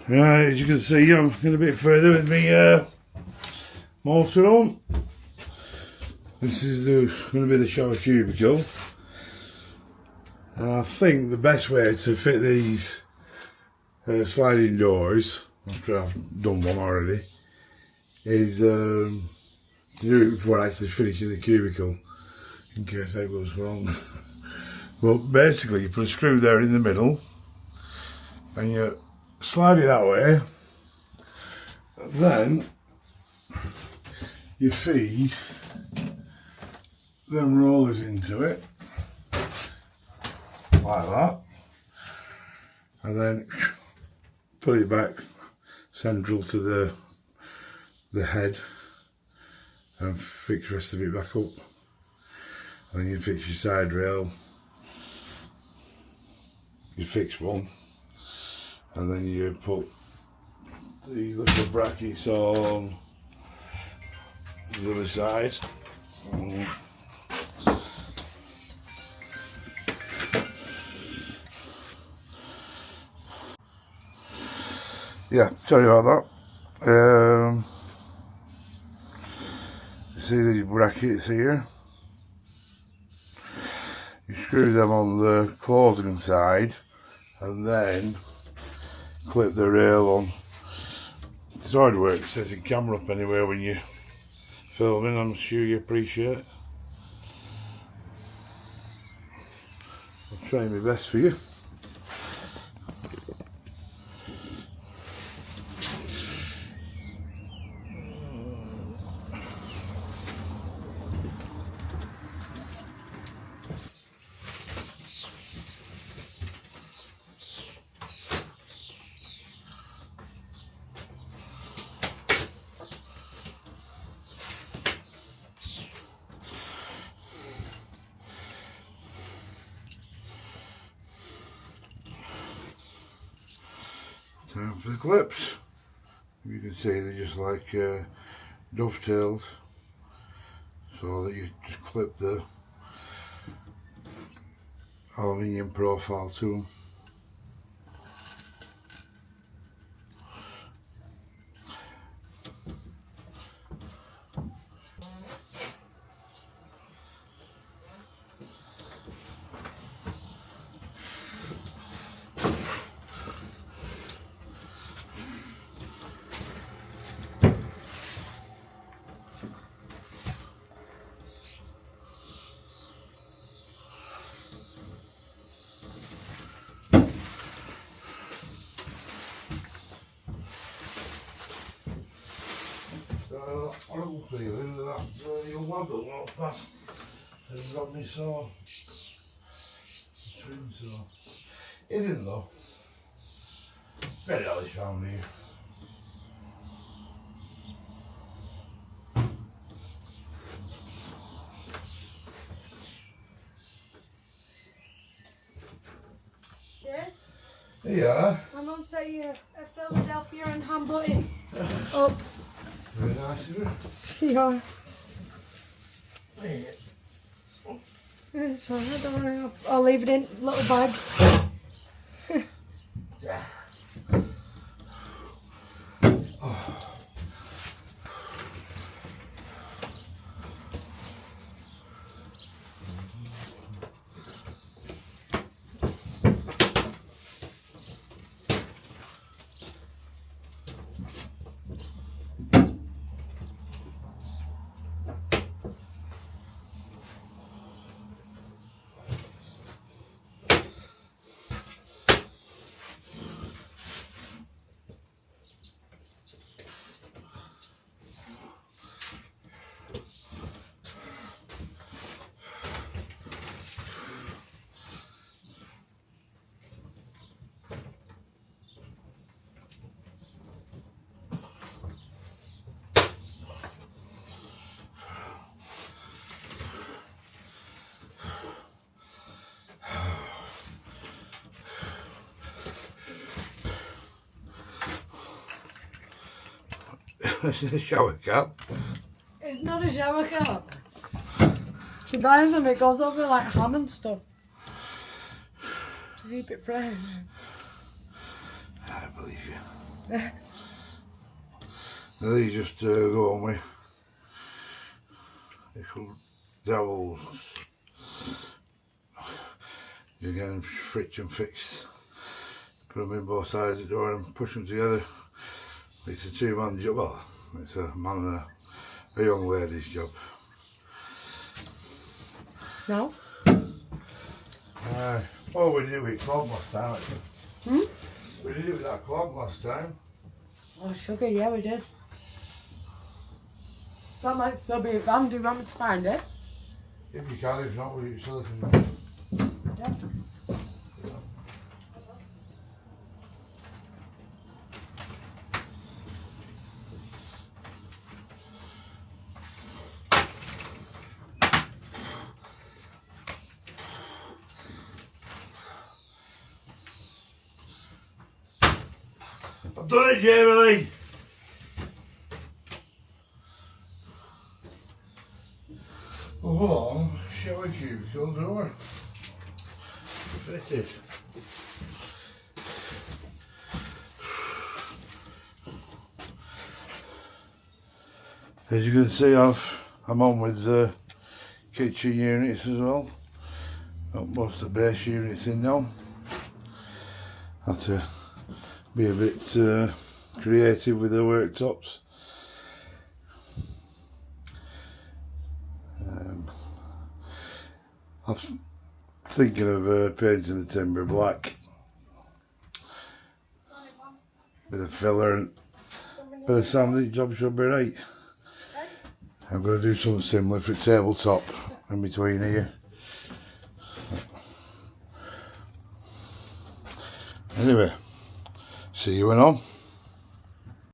Right, as you can see, I'm going a bit further with me motor on. This is going to be the shower cubicle. And I think the best way to fit these sliding doors, after I've done one already, is to do it before I actually finish the cubicle, in case that goes wrong. But basically, you put a screw there in the middle, and you slide it that way, and then you feed them rollers into it, like that, and then put it back central to the head and fix the rest of it back up. And then you fix your side rail, you fix one, and then you put these little brackets on the other side. Yeah, sorry about that. See these brackets here? You screw them on the closing side and then clip the rail on. It's hard work, it says the camera up anywhere when you're filming, I'm sure you appreciate it. I'm trying my best for you. Time for the clips. You can see they're just like dovetailed, so that you just clip the aluminium profile to them. Horrible feeling that your waddle walk past has got me so twin saw. Isn't though. Very Irish round here. Yeah? Yeah. My mum said you a Philadelphia and ham button. Up. Very nice of her. Yeah. Yeah. It's alright, don't worry. I'll leave it in a little bag. Yeah. This is a shower cap. It's not a shower cap. She buys them, it goes over like ham and stuff. To keep it fresh. I believe you. Now these just go on with little dowels. You again fritch and fix. Put them in both sides of the door and push them together. It's a two-man job. Well, it's a man and a young lady's job. No? Well, we did it with clog last time, actually. We did it with that clog last time. Oh, sugar, yeah, we did. That might still be a van. Do you want me to find it? If you can, if not, we'll use silicone. Yeah. I've done it, Jamie Lee. Oh, hold on. Shower cubicle door. Fitted. As you can see, I'm on with the kitchen units as well. Got most of the base units in now. Had to be a bit creative with the worktops. I'm thinking of painting the timber black. Bit of filler and bit of sanding, job should be right. I'm going to do something similar for tabletop in between here. Anyway, see you when on.